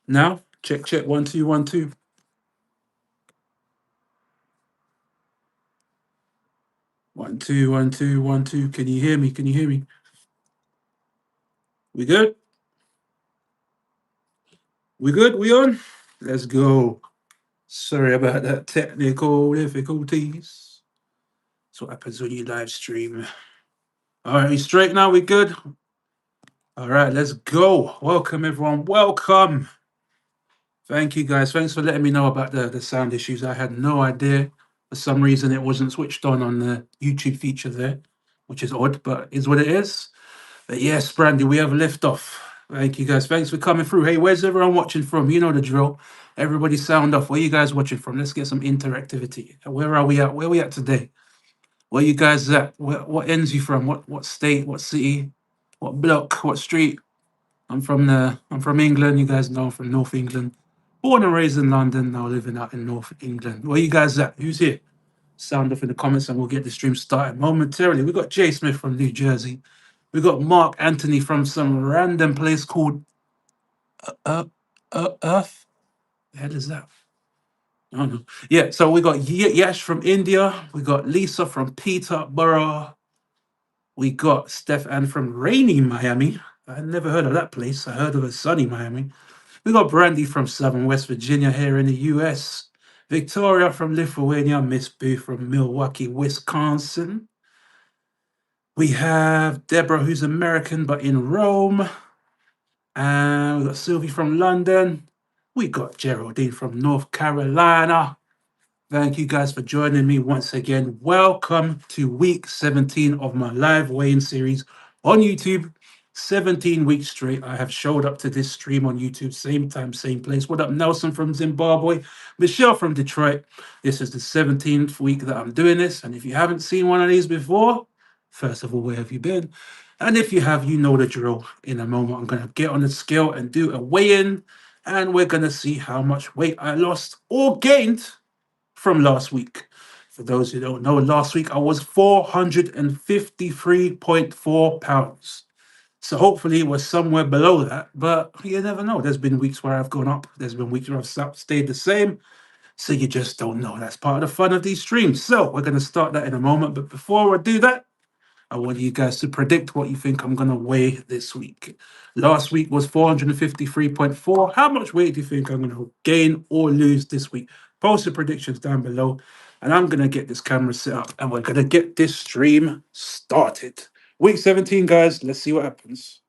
Now, check, check, 1 2 1 2. 1 2 1 2 1 2. Can you hear me? Can you hear me? We good? We good? We on? Let's go. Sorry about that technical difficulties. That's what happens when you live stream. All right, we straight now? We good? All right, let's go. Welcome, everyone. Welcome. Thank you, guys. Thanks for letting me know about the sound issues. I had no idea. For some reason, it wasn't switched on the YouTube feature there, which is odd, but is what it is. But yes, Brandy, we have liftoff. Thank you, guys. Thanks for coming through. Hey, where's everyone watching from? You know the drill. Everybody sound off. Where you guys watching from? Let's get some interactivity. Where are we at? Where are we at today? Where you guys at? What ends you from? What state? What city? What block? What street? I'm from England. You guys know I'm from North England. Born and raised in London, now living out in North England. Where you guys at? Who's here? Sound off in the comments and we'll get the stream started momentarily. We got Jay Smith from New Jersey. We got Mark Anthony from some random place called uh, Earth. The hell is that? I don't know. Yeah, so we got Yash from India. We got Lisa from Peterborough. We got Steph Ann from rainy Miami. I never heard of that place. I heard of a sunny Miami. We got Brandy from Southern West Virginia here in the US. Victoria from Lithuania. Miss Boo from Milwaukee, Wisconsin. We have Deborah, who's American but in Rome. And we got Sylvie from London. We got Geraldine from North Carolina. Thank you guys for joining me once again. Welcome to week 17 of my live weighing series on YouTube. 17 weeks straight, I have showed up to this stream on YouTube, same time, same place. What up, Nelson from Zimbabwe, Michelle from Detroit. This is the 17th week that I'm doing this. And if you haven't seen one of these before, first of all, where have you been? And if you have, you know the drill. In a moment, I'm going to get on the scale and do a weigh-in, and we're going to see how much weight I lost or gained from last week. For those who don't know, last week I was 453.4 pounds. So hopefully it was somewhere below that, but you never know. There's been weeks where I've gone up, there's been weeks where I've stayed the same. So you just don't know. That's part of the fun of these streams. So we're going to start that in a moment. But before I do that, I want you guys to predict what you think I'm going to weigh this week. Last week was 453.4. How much weight do you think I'm going to gain or lose this week? Post the predictions down below. And I'm going to get this camera set up and we're going to get this stream started. Week 17, guys. Let's see what happens.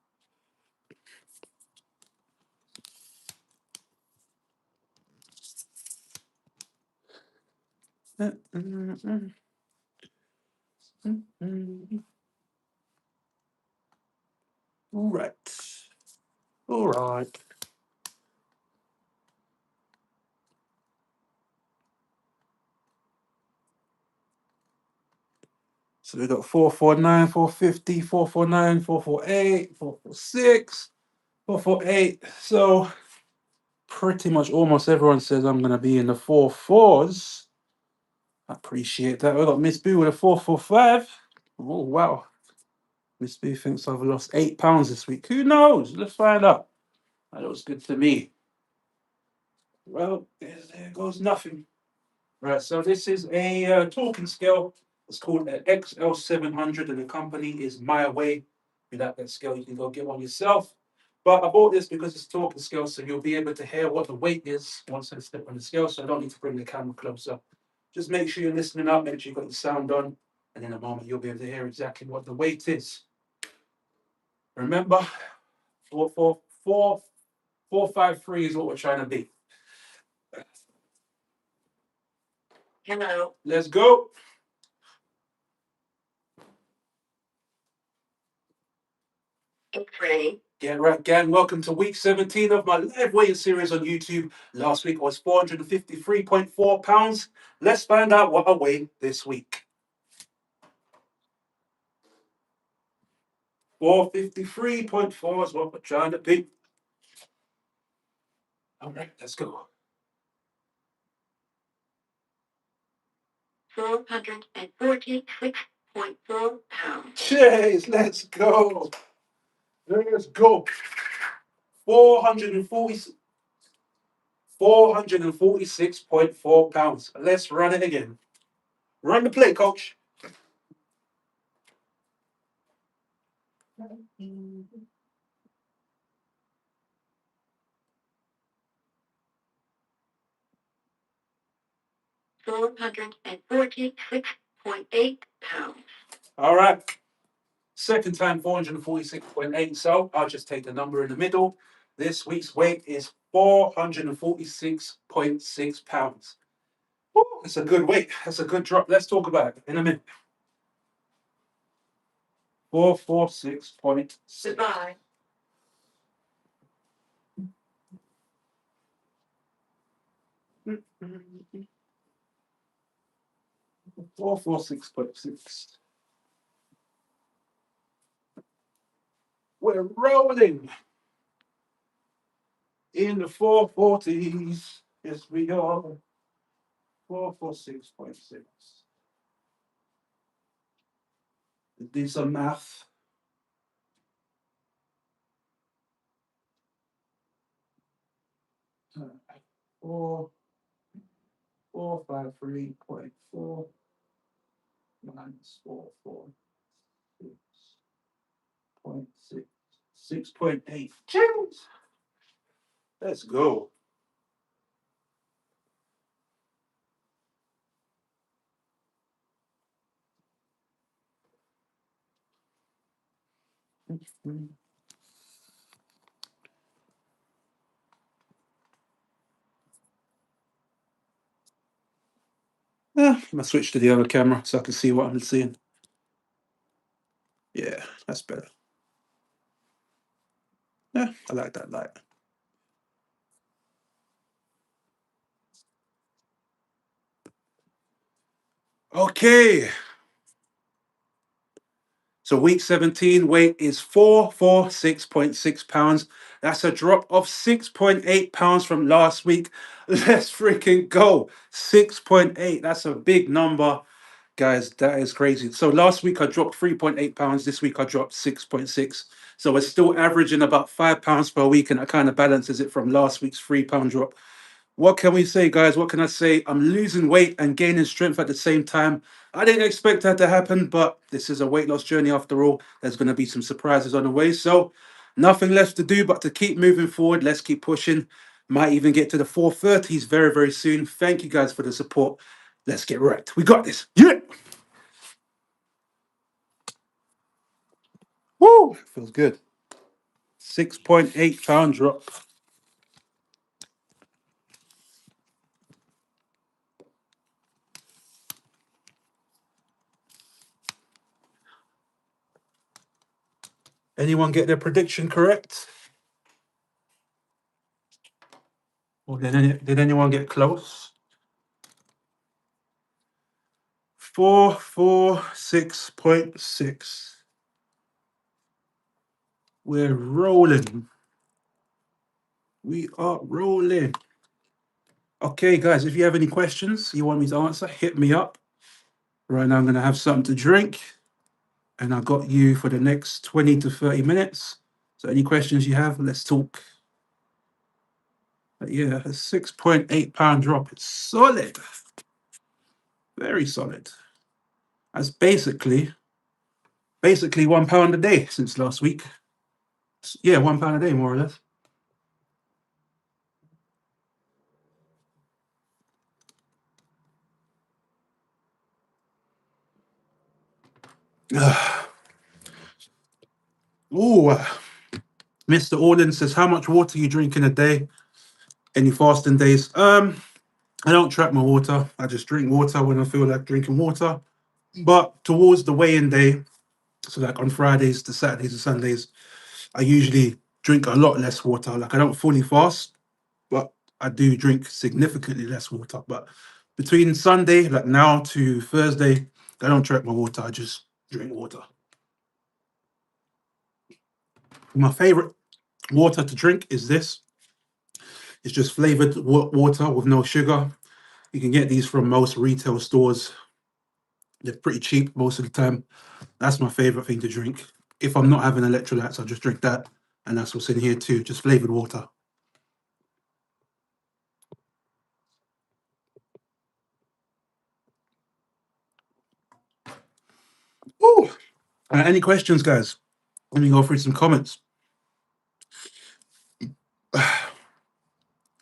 All right. All right. So we got 449, 450, 449, 448, 446, 448. So pretty much almost everyone says I'm going to be in the 4 4s. I appreciate that. We got Miss Boo with a 445. Oh, wow. Miss Boo thinks I've lost 8 pounds this week. Who knows? Let's find out. That looks good to me. Well, there goes nothing. Right, so this is a talking scale. It's called an XL700, and the company is My Way. If you like that scale, you can go get one yourself. But I bought this because it's a talking scale, so you'll be able to hear what the weight is once I step on the scale, so I don't need to bring the camera closer. Just make sure you're listening up, make sure you've got the sound on, and in a moment you'll be able to hear exactly what the weight is. Remember, 453 is what we're trying to be. Hello. Let's go. Okay. Yeah, right, gang. Welcome to week 17 of my live weighing series on YouTube. Last week I was 453.4 pounds. Let's find out what I weigh this week. 453.4 is what we're trying to be. All right, let's go. 446.4 pounds. Jeez, let's go. Let's go. 440. 446.4 pounds. Let's run it again. Run the play, coach. 446.8 pounds. All right. Second time, 446.8. So I'll just take the number in the middle. This week's weight is 446.6 pounds. Woo, that's a good weight. That's a good drop. Let's talk about it in a minute. 446.6. Goodbye. 446.6. We're rolling in the 440s. Yes, we are. 446.6. Do some math. Four 453.4 minus 446.6. 6.8. Jeez. Let's go. I'm gonna switch to the other camera so I can see what I'm seeing. Yeah, that's better. Yeah, I like that light. Okay. So week 17, weight is 446.6 pounds. That's a drop of 6.8 pounds from last week. Let's freaking go. 6.8. That's a big number. Guys, that is crazy. So last week I dropped 3.8 pounds. This week I dropped 6.6. So we're still averaging about 5 pounds per week, and that kind of balances it from last week's £3 drop. What can we say, guys? What can I say? I'm losing weight and gaining strength at the same time. I didn't expect that to happen, but this is a weight loss journey after all. There's going to be some surprises on the way. So nothing left to do but to keep moving forward. Let's keep pushing. Might even get to the 430s very, very soon. Thank you guys for the support. Let's get wrecked. We got this. Yeah. Woo. Feels good. 6.8 pound drop. Anyone get their prediction correct? Or did anyone get close? 446.6. We're rolling. We are rolling. Okay, guys, if you have any questions you want me to answer, hit me up. Right now, I'm going to have something to drink. And I got you for the next 20 to 30 minutes. So, any questions you have, let's talk. But yeah, a 6.8 pound drop. It's solid. Very solid. That's basically £1 a day since last week. Yeah, £1 a day, more or less. Oh, Mr. Orden says, how much water you drink in a day? Any fasting days? I don't track my water. I just drink water when I feel like drinking water. But towards the weigh-in day, so like on Fridays to Saturdays to Sundays, I usually drink a lot less water. Like I don't fully fast, but I do drink significantly less water. But between Sunday, like now to Thursday, I don't track my water. I just drink water. My favorite water to drink is this. It's just flavored water with no sugar. You can get these from most retail stores. They're pretty cheap most of the time. That's my favorite thing to drink. If I'm not having electrolytes, I'll just drink that. And that's what's in here too, just flavored water. Any questions, guys? Let me go through some comments.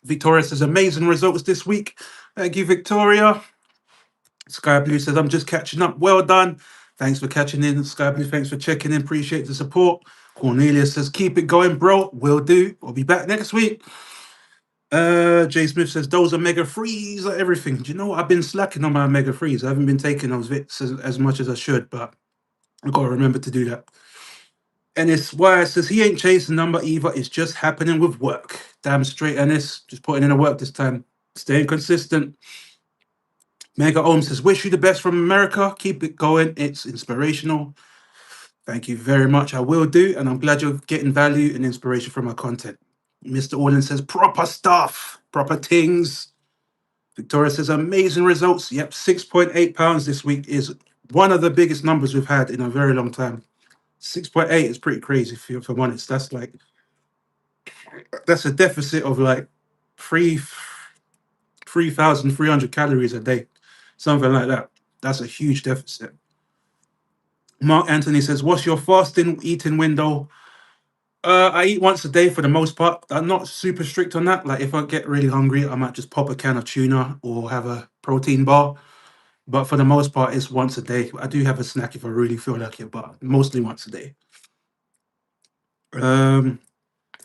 Victoria says, amazing results this week. Thank you, Victoria. Sky Blue says, I'm just catching up. Well done. Thanks for catching in. Sky Blue, thanks for checking in. Appreciate the support. Cornelia says, keep it going, bro. Will do. We'll be back next week. Jay Smith says, those omega 3s are everything. Do you know what? I've been slacking on my omega 3s. I haven't been taking those vits as much as I should, but I've got to remember to do that. Ennis Wise says, he ain't chasing number either. It's just happening with work. Damn straight, Ennis. Just putting in the work this time. Staying consistent. Mega Ohm says, wish you the best from America. Keep it going. It's inspirational. Thank you very much. I will do. And I'm glad you're getting value and inspiration from our content. Mr. Orland says, proper stuff, proper things. Victoria says, amazing results. Yep, 6.8 pounds this week is one of the biggest numbers we've had in a very long time. 6.8 is pretty crazy, if I'm honest. That's a deficit of like 3,300 calories a day, something like that. That's a huge deficit. Mark Anthony says, what's your fasting eating window? I eat once a day for the most part. I'm not super strict on that. Like if I get really hungry, I might just pop a can of tuna or have a protein bar. But for the most part, it's once a day. I do have a snack if I really feel like it, but mostly once a day.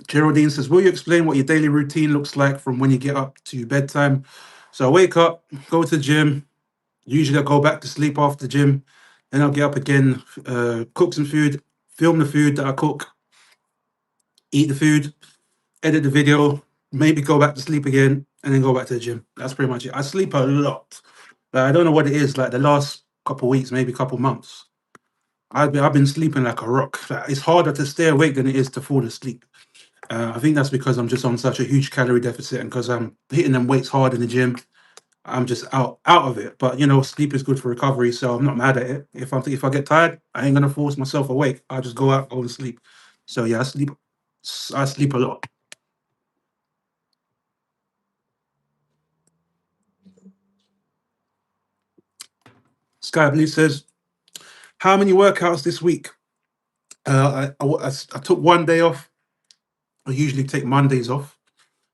Geraldine says, will you explain what your daily routine looks like from when you get up to bedtime? So I wake up, go to the gym. Usually I go back to sleep after the gym. Then I'll get up again, cook some food, film the food that I cook, eat the food, edit the video, maybe go back to sleep again, and then go back to the gym. That's pretty much it. I sleep a lot. Like, I don't know what it is. Like the last couple of weeks, maybe a couple of months, I've been sleeping like a rock. Like, it's harder to stay awake than it is to fall asleep. I think that's because I'm just on such a huge calorie deficit, and because I'm hitting them weights hard in the gym, I'm just out of it. But you know, sleep is good for recovery, so I'm not mad at it. If I get tired, I ain't gonna force myself awake. I'll just go out, go to sleep. So yeah, I sleep a lot. Sky Blue says, how many workouts this week? I took one day off. I usually take Mondays off.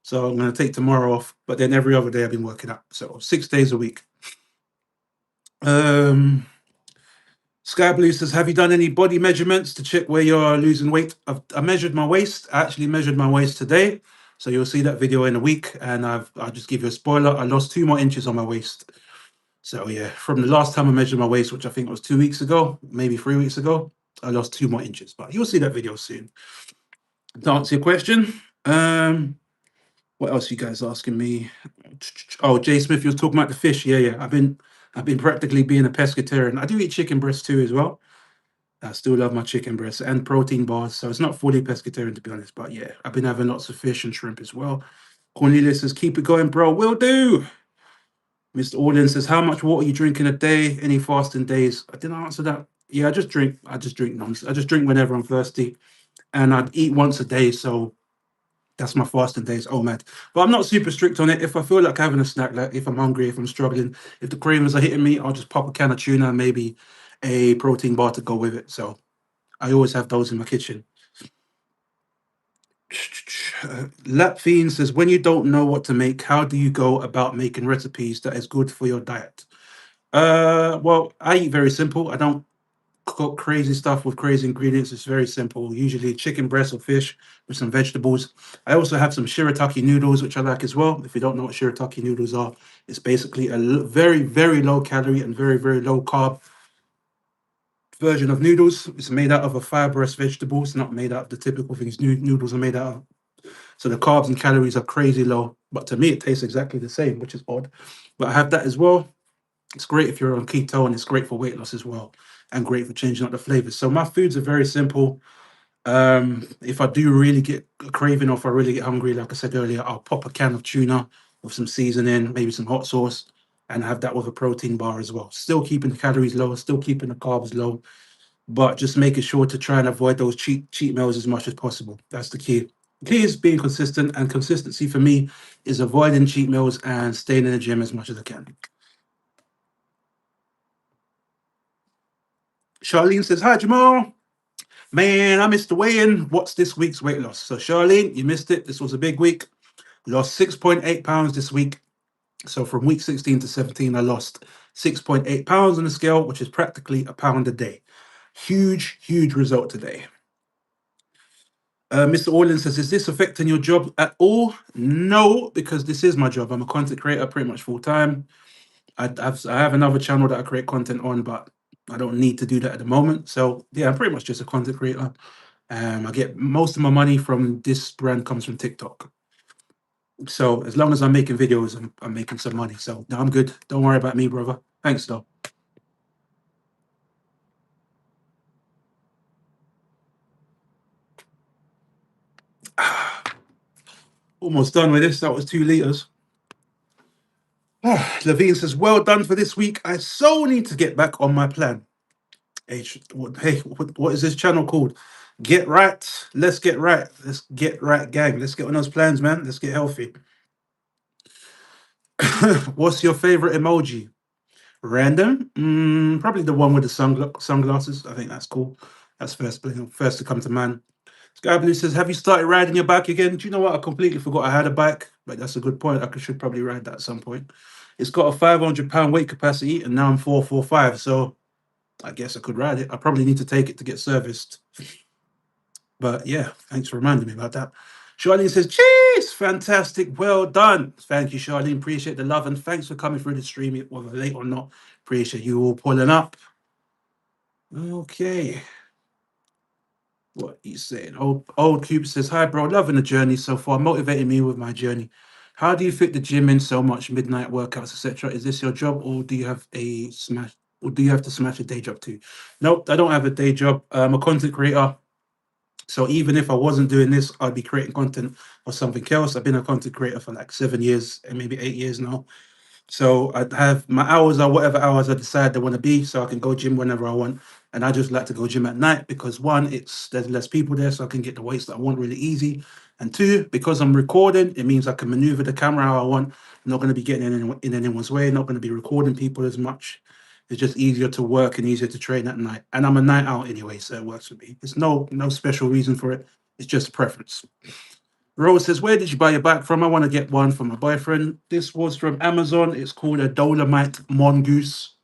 So I'm going to take tomorrow off. But then every other day I've been working out. So 6 days a week. Sky Blue says, have you done any body measurements to check where you're losing weight? I measured my waist. I actually measured my waist today. So you'll see that video in a week. And I'll just give you a spoiler. I lost 2 more inches on my waist. So yeah, from the last time I measured my waist, which I think was 2 weeks ago, maybe 3 weeks ago, I lost 2 more inches. But you'll see that video soon. To answer your question, what else are you guys asking me? Oh, Jay Smith, you was talking about the fish. Yeah. I've been practically being a pescatarian. I do eat chicken breast too as well. I still love my chicken breast and protein bars. So it's not fully pescatarian to be honest, but yeah, I've been having lots of fish and shrimp as well. Cornelius says, keep it going, bro. Will do. Mr. Orlin says, how much water you drink in a day? Any fasting days? I didn't answer that. Yeah, I just drink nonsense. I just drink whenever I'm thirsty. And I'd eat once a day, so that's my fasting days. Oh man. But I'm not super strict on it. If I feel like having a snack, like if I'm hungry, if I'm struggling, if the cravings are hitting me, I'll just pop a can of tuna and maybe a protein bar to go with it. So I always have those in my kitchen. Lap Fiend says, when you don't know what to make, how do you go about making recipes that is good for your diet? Well, I eat very simple. I don't cook crazy stuff with crazy ingredients. It's very simple. Usually chicken breast or fish with some vegetables. I also have some shirataki noodles, which I like as well. If you don't know what shirataki noodles are, it's basically a very, very low calorie and very, very low carb version of noodles. It's made out of a fibrous vegetable. It's not made out of the typical things noodles are made out of. So the carbs and calories are crazy low. But to me, it tastes exactly the same, which is odd. But I have that as well. It's great if you're on keto, and it's great for weight loss as well, and great for changing up the flavors. So my foods are very simple. If I do really get a craving or if I really get hungry, like I said earlier, I'll pop a can of tuna with some seasoning, maybe some hot sauce, and have that with a protein bar as well. Still keeping the calories low, still keeping the carbs low, but just making sure to try and avoid those cheat meals as much as possible. That's the key. The key is being consistent, and consistency for me is avoiding cheat meals and staying in the gym as much as I can. Charlene says, hi, Jamal. Man, I missed the weigh-in. What's this week's weight loss? So, Charlene, you missed it. This was a big week. Lost 6.8 pounds this week. So, from week 16 to 17, I lost 6.8 pounds on the scale, which is practically a pound a day. Huge, huge result today. Mr. Orlin says, is this affecting your job at all? No, because this is my job. I'm a content creator pretty much full time. I have another channel that I create content on, but I don't need to do that at the moment. So yeah, I'm pretty much just a content creator. I get most of my money from this brand comes from TikTok. So as long as I'm making videos, I'm making some money. So no, I'm good. Don't worry about me, brother. Thanks, though. Almost done with this. That was 2 liters. Levine says, well done for this week. I so need to get back on my plan. Hey, what is this channel called? Get right. Let's get right. Let's get right, gang. Let's get on those plans, man. Let's get healthy. What's your favorite emoji? Random? Probably the one with the sunglasses. I think that's cool. That's first to come to mind. Sky Blue says, have you started riding your bike again? Do you know what? I completely forgot I had a bike, but that's a good point. Should probably ride that at some point. It's got a 500-pound weight capacity, and now I'm 445. So I guess I could ride it. I probably need to take it to get serviced. But yeah, thanks for reminding me about that. Charlene says, cheese, fantastic, well done. Thank you, Charlene. Appreciate the love, and thanks for coming through the stream, whether late or not. Appreciate you all pulling up. Okay. What he's saying. Old Cube says, hi, bro. Loving the journey so far, motivating me with my journey. How do you fit the gym in so much, midnight workouts, etc.? Is this your job, or do you have to smash a day job too? Nope, I don't have a day job. I'm a content creator. So even if I wasn't doing this, I'd be creating content or something else. I've been a content creator for like 7 years and maybe 8 years now. So I have my hours are whatever hours I decide I want to be, so I can go gym whenever I want. And I just like to go gym at night because one, there's less people there, so I can get the weights that I want really easy. And two, because I'm recording, it means I can maneuver the camera how I want. I'm not going to be getting in anyone's way. Not going to be recording people as much. It's just easier to work and easier to train at night. And I'm a night out anyway, so it works for me. There's no special reason for it. It's just a preference. Rose says, where did you buy your bike from? I want to get one for my boyfriend. This was from Amazon. It's called a Dolomite Mongoose.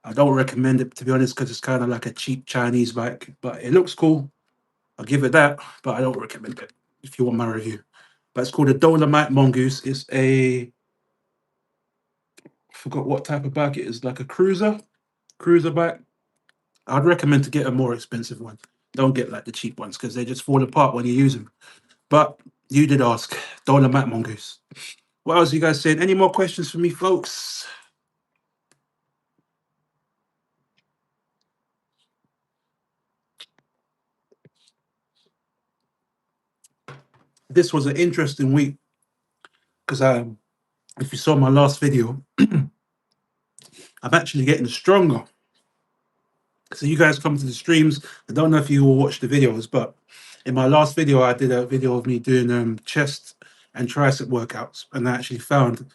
I don't recommend it, to be honest, because it's kind of like a cheap Chinese bike, but it looks cool. I'll give it that, but I don't recommend it if you want my review. But it's called a Dolomite Mongoose. It's I forgot what type of bike it is, like a cruiser bike. I'd recommend to get a more expensive one. Don't get like the cheap ones because they just fall apart when you use them. But you did ask. Dolomite Mongoose. What else are you guys saying? Any more questions for me, folks? This was an interesting week because if you saw my last video, I'm actually getting stronger. So you guys come to the streams. I don't know if you all watch the videos, but in my last video, I did a video of me doing chest and tricep workouts, and I actually found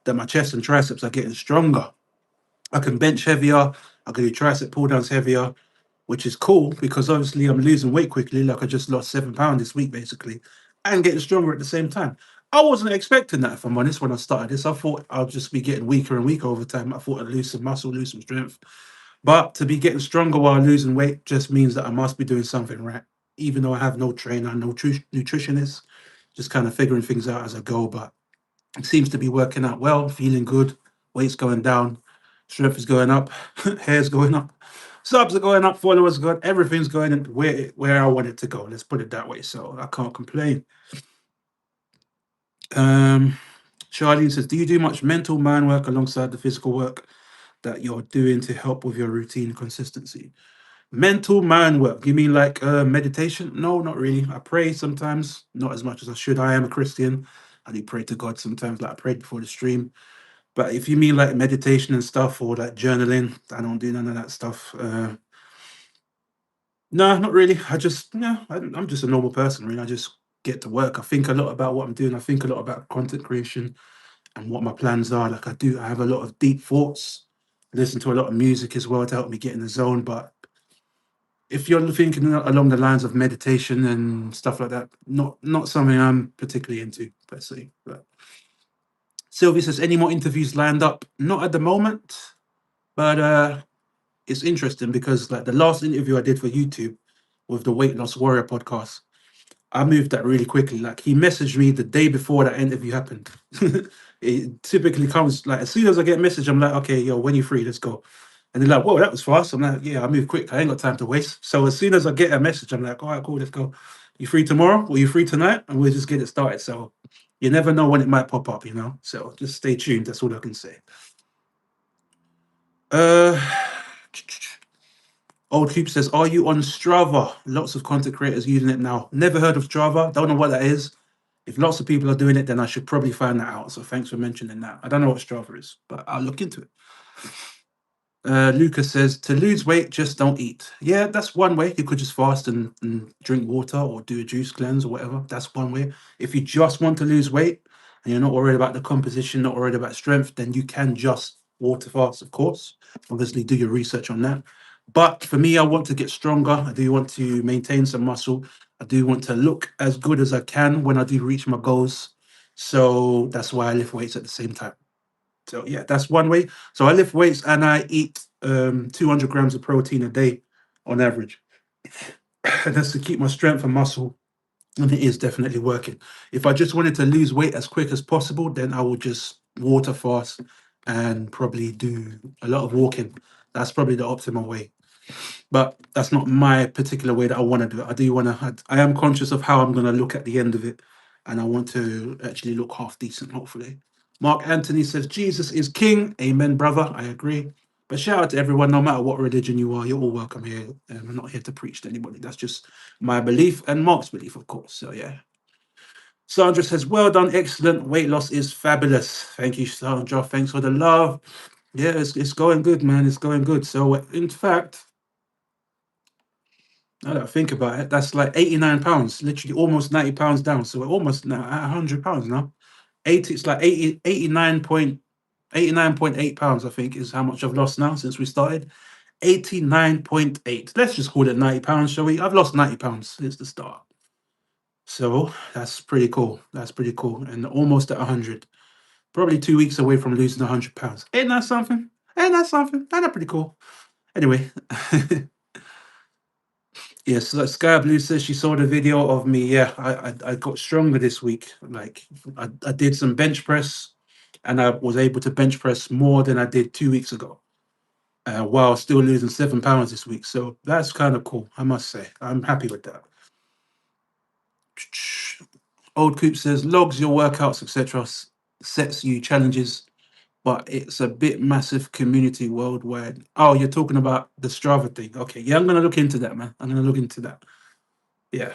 that my chest and triceps are getting stronger. I can bench heavier. I can do tricep pull downs heavier, which is cool because obviously I'm losing weight quickly. Like I just lost 7 pounds this week, basically, and getting stronger at the same time. I wasn't expecting that, if I'm honest, when I started this. I thought I'll just be getting weaker and weaker over time. I thought I'd lose some muscle, lose some strength. But to be getting stronger while losing weight just means that I must be doing something right, even though I have no trainer, no nutritionist, just kind of figuring things out as I go. But it seems to be working out well, feeling good, weight's going down, strength is going up, hair's going up, subs are going up, followers are going, everything's going in where I want it to go. Let's put it that way. So I can't complain. Charlene says, do you do much mental mind work alongside the physical work that you're doing to help with your routine consistency? Mental mind work. You mean like meditation? No, not really. I pray sometimes, not as much as I should. I am a Christian. I do pray to God sometimes, like I prayed before the stream. But if you mean like meditation and stuff or like journaling, I don't do none of that stuff. No, not really. I'm just a normal person, really. I just get to work. I think a lot about what I'm doing. I think a lot about content creation and what my plans are. Like I have a lot of deep thoughts. I listen to a lot of music as well to help me get in the zone. But if you're thinking along the lines of meditation and stuff like that, not something I'm particularly into per se. But Sylvie says, any more interviews lined up? Not at the moment, but it's interesting because like the last interview I did for YouTube with the Weight Loss Warrior podcast, I moved that really quickly. Like he messaged me the day before that interview happened. It typically comes like as soon as I get a message, I'm like, okay, yo, when you free, let's go. And they're like, whoa, that was fast. I'm like, yeah, I move quick. I ain't got time to waste. So as soon as I get a message, I'm like, all right, cool, let's go. You free tomorrow? Or you free tonight? And we'll just get it started. So you never know when it might pop up, you know? So just stay tuned. That's all I can say. Uh Old Coop says, are you on Strava? Lots of content creators using it now. Never heard of Strava. Don't know what that is. If lots of people are doing it, then I should probably find that out. So thanks for mentioning that. I don't know what Strava is, but I'll look into it. Lucas says, to lose weight, just don't eat. Yeah, that's one way. You could just fast and drink water or do a juice cleanse or whatever. That's one way. If you just want to lose weight and you're not worried about the composition, not worried about strength, then you can just water fast, of course. Obviously, do your research on that. But for me, I want to get stronger. I do want to maintain some muscle. I do want to look as good as I can when I do reach my goals. So that's why I lift weights at the same time. So yeah, that's one way. So I lift weights and I eat 200 grams of protein a day on average. And that's to keep my strength and muscle. And it is definitely working. If I just wanted to lose weight as quick as possible, then I would just water fast and probably do a lot of walking. That's probably the optimal way. But that's not my particular way that I want to do it. I do want to, I am conscious of how I'm going to look at the end of it. And I want to actually look half decent, hopefully. Mark Anthony says, Jesus is king. Amen, brother. I agree. But shout out to everyone, no matter what religion you are, you're all welcome here. I'm not here to preach to anybody. That's just my belief and Mark's belief, of course. So, yeah. Sandra says, well done, excellent. Weight loss is fabulous. Thank you, Sandra. Thanks for the love. Yeah, it's going good, man. It's going good. So, in fact, I don't think about it. That's like 89 pounds, literally almost 90 pounds down. So we're almost now at 100 pounds now. 80, it's like 80, 89.8 pounds, I think, is how much I've lost now since we started. 89.8. Let's just call it 90 pounds, shall we? I've lost 90 pounds since the start. So that's pretty cool. That's pretty cool. And almost at 100. Probably 2 weeks away from losing 100 pounds. Ain't that something? Ain't that something? Ain't that pretty cool? Anyway. Yes, like Sky Blue says she saw the video of me. Yeah, I got stronger this week. Like I did some bench press, and I was able to bench press more than I did 2 weeks ago, while still losing 7 pounds this week. So that's kind of cool, I must say. I'm happy with that. Old Coop says logs your workouts, etc. Sets you challenges, but it's a bit massive community worldwide. Oh, you're talking about the Strava thing. Okay, yeah, I'm gonna look into that, man. I'm gonna look into that. Yeah.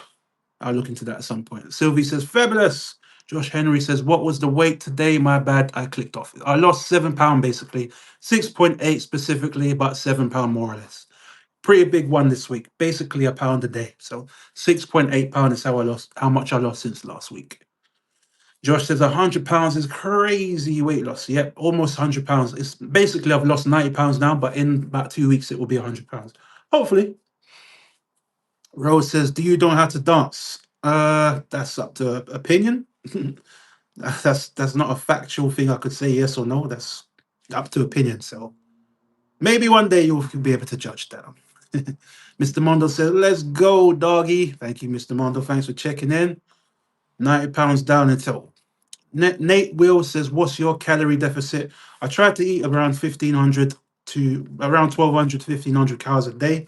I'll look into that at some point. Sylvie says, fabulous. Josh Henry says, what was the weight today? My bad. I clicked off. I lost 7 pounds basically. 6.8 specifically, about 7 pounds more or less. Pretty big one this week. Basically a pound a day. So 6.8 pounds is how much I lost since last week. Josh says 100 pounds is crazy weight loss. Yep, almost 100 pounds. It's basically I've lost 90 pounds now, but in about 2 weeks it will be 100 pounds. Hopefully. Rose says, do you know how to dance? That's up to opinion. That's not a factual thing I could say yes or no. That's up to opinion. So maybe one day you'll be able to judge that. Mr. Mondo says, let's go, doggy. Thank you, Mr. Mondo. Thanks for checking in. 90 pounds down until. Nate Will says, what's your calorie deficit? I try to eat around 1,500 to around 1,200 to 1,500 calories a day.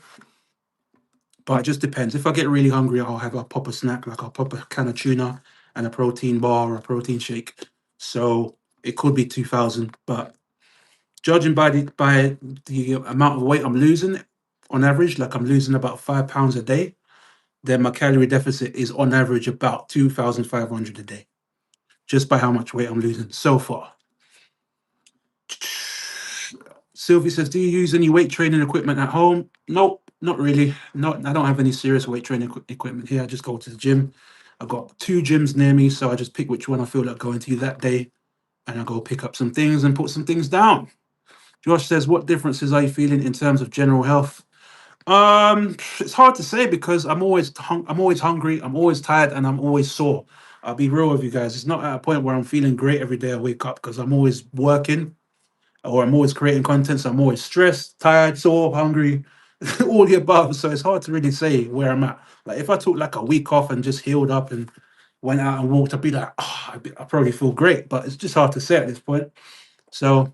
But it just depends. If I get really hungry, I'll have a pop a snack, like I'll pop a can of tuna and a protein bar or a protein shake. So it could be 2,000. But judging by the amount of weight I'm losing on average, like I'm losing about 5 pounds a day, then my calorie deficit is on average about 2,500 a day, just by how much weight I'm losing so far. Sylvie says, do you use any weight training equipment at home? Nope, not really. Not, I don't have any serious weight training equipment here. I just go to the gym. I've got 2 gyms near me, so I just pick which one I feel like going to that day, and I go pick up some things and put some things down. Josh says, what differences are you feeling in terms of general health? It's hard to say because I'm always hungry, I'm always tired, and I'm always sore. I'll be real with you guys. It's not at a point where I'm feeling great every day I wake up because I'm always working or I'm always creating content. So I'm always stressed, tired, sore, hungry, all the above. So it's hard to really say where I'm at. Like if I took like a week off and just healed up and went out and walked, I'd be like, oh, I probably feel great. But it's just hard to say at this point. So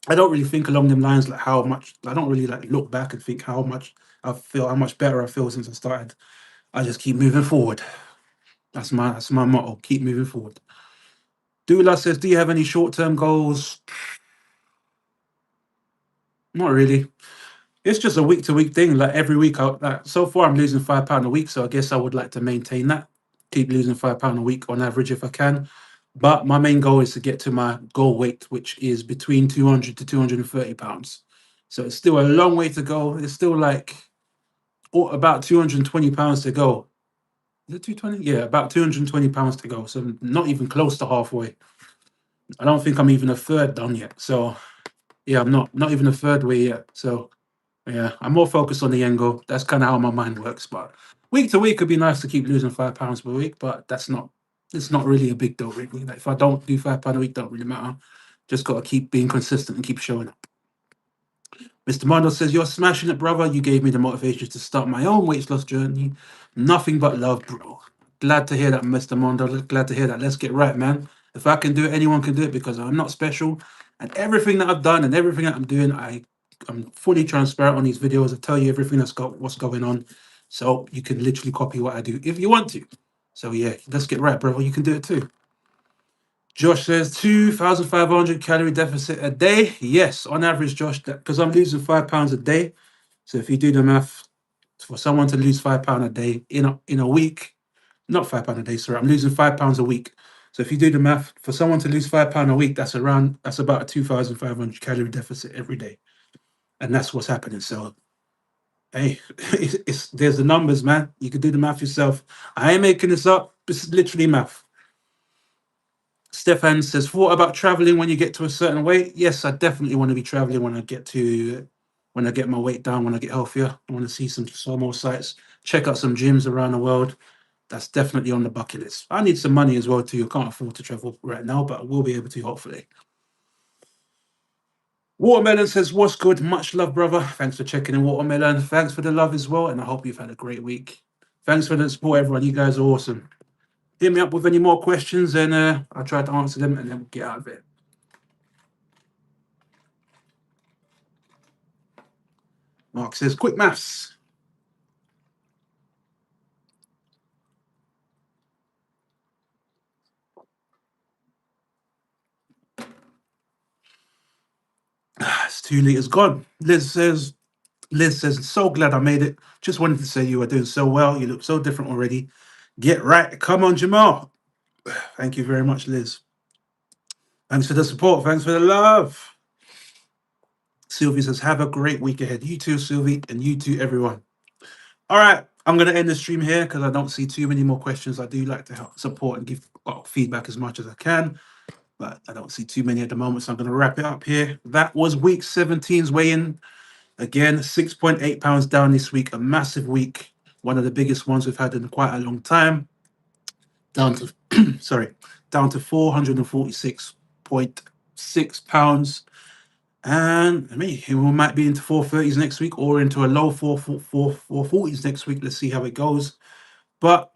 I don't really think along them lines, like how much. I don't really like look back and think how much I feel, how much better I feel since I started. I just keep moving forward. That's my motto. Keep moving forward. Dula says, "Do you have any short term goals?" Not really. It's just a week to week thing. Like every week, so far I'm losing £5 a week. So I guess I would like to maintain that. Keep losing £5 a week on average if I can. But my main goal is to get to my goal weight, which is between 200 to £230. So it's still a long way to go. It's still like about £220 to go. Is it 220? Yeah, about £220 to go. So not even close to halfway. I don't think I'm even a third done yet. So yeah, I'm not even a third way yet. So yeah, I'm more focused on the end goal. That's kind of how my mind works. But week to week, it'd be nice to keep losing £5 per week, but that's not. It's not really a big deal, really. Like if I don't do £5 a week, don't really matter. Just gotta keep being consistent and keep showing up. Mr. Mondo says, "You're smashing it, brother. You gave me the motivation to start my own weight loss journey. Nothing but love, bro." Glad to hear that, Mr. Mondo. Glad to hear that. Let's get right, man. If I can do it, anyone can do it because I'm not special. And everything that I've done and everything that I'm doing, I'm fully transparent on these videos. I tell you everything what's going on. So you can literally copy what I do if you want to. So yeah, let's get right, brother. You can do it too. Josh says 2,500 calorie deficit a day. Yes, on average, Josh, because I'm losing £5 a day. So if you do the math, for someone to lose £5 a day in a week, not £5 a day, sorry, I'm losing £5 a week. So if you do the math, for someone to lose £5 a week, that's about a 2,500 calorie deficit every day, and that's what's happening. So hey, there's the numbers, man. You can do the math yourself. I ain't making this up. This is literally math. Stefan says, "Thought about traveling when you get to a certain weight?" Yes, I definitely want to be traveling when I get my weight down, when I get healthier. I want to see some more sites, check out some gyms around the world. That's definitely on the bucket list. I need some money as well too. I can't afford to travel right now, but I will be able to hopefully. Watermelon says, "What's good? Much love, brother. Thanks for checking in, Watermelon. Thanks for the love as well, and I hope you've had a great week. Thanks for the support, everyone. You guys are awesome. Hit me up with any more questions, and I'll try to answer them, and then we'll get out of it." Mark says, "Quick maths." It's 2 liters gone. Liz says, "So glad I made it. Just wanted to say you are doing so well. You look so different already. Get right. Come on, Jamal." Thank you very much, Liz. Thanks for the support. Thanks for the love. Sylvie says, "Have a great week ahead." You too, Sylvie, and you too, everyone. All right. I'm going to end the stream here because I don't see too many more questions. I do like to help support and give feedback as much as I can, but I don't see too many at the moment. So I'm going to wrap it up here. That was week 17's weigh-in. Again, 6.8 pounds down this week, a massive week, one of the biggest ones we've had in quite a long time. Down to down to 446.6 pounds. And I mean, we might be into 430s next week or into a low 440s next week. Let's see how it goes. But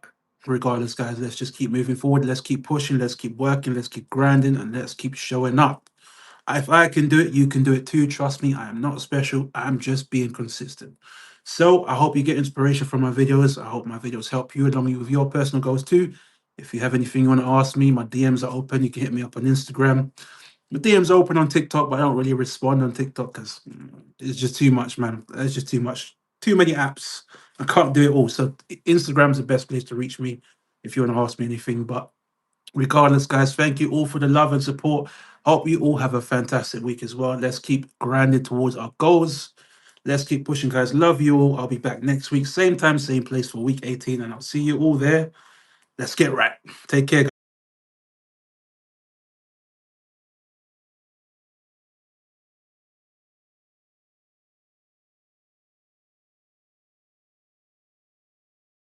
regardless, guys, let's just keep moving forward. Let's keep pushing. Let's keep working. Let's keep grinding, and let's keep showing up. If I can do it, you can do it too. Trust me, I am not special. I'm just being consistent. So I hope you get inspiration from my videos. I hope my videos help you along with your personal goals too. If you have anything you want to ask me, my DMs are open. You can hit me up on Instagram. My DMs are open on TikTok, but I don't really respond on TikTok because it's just too much, man. It's just too much. Too many apps. I can't do it all. So Instagram's the best place to reach me if you want to ask me anything. But regardless, guys, thank you all for the love and support. Hope you all have a fantastic week as well. Let's keep grinding towards our goals. Let's keep pushing, guys. Love you all. I'll be back next week, same time, same place for week 18, and I'll see you all there. Let's get right. Take care, guys.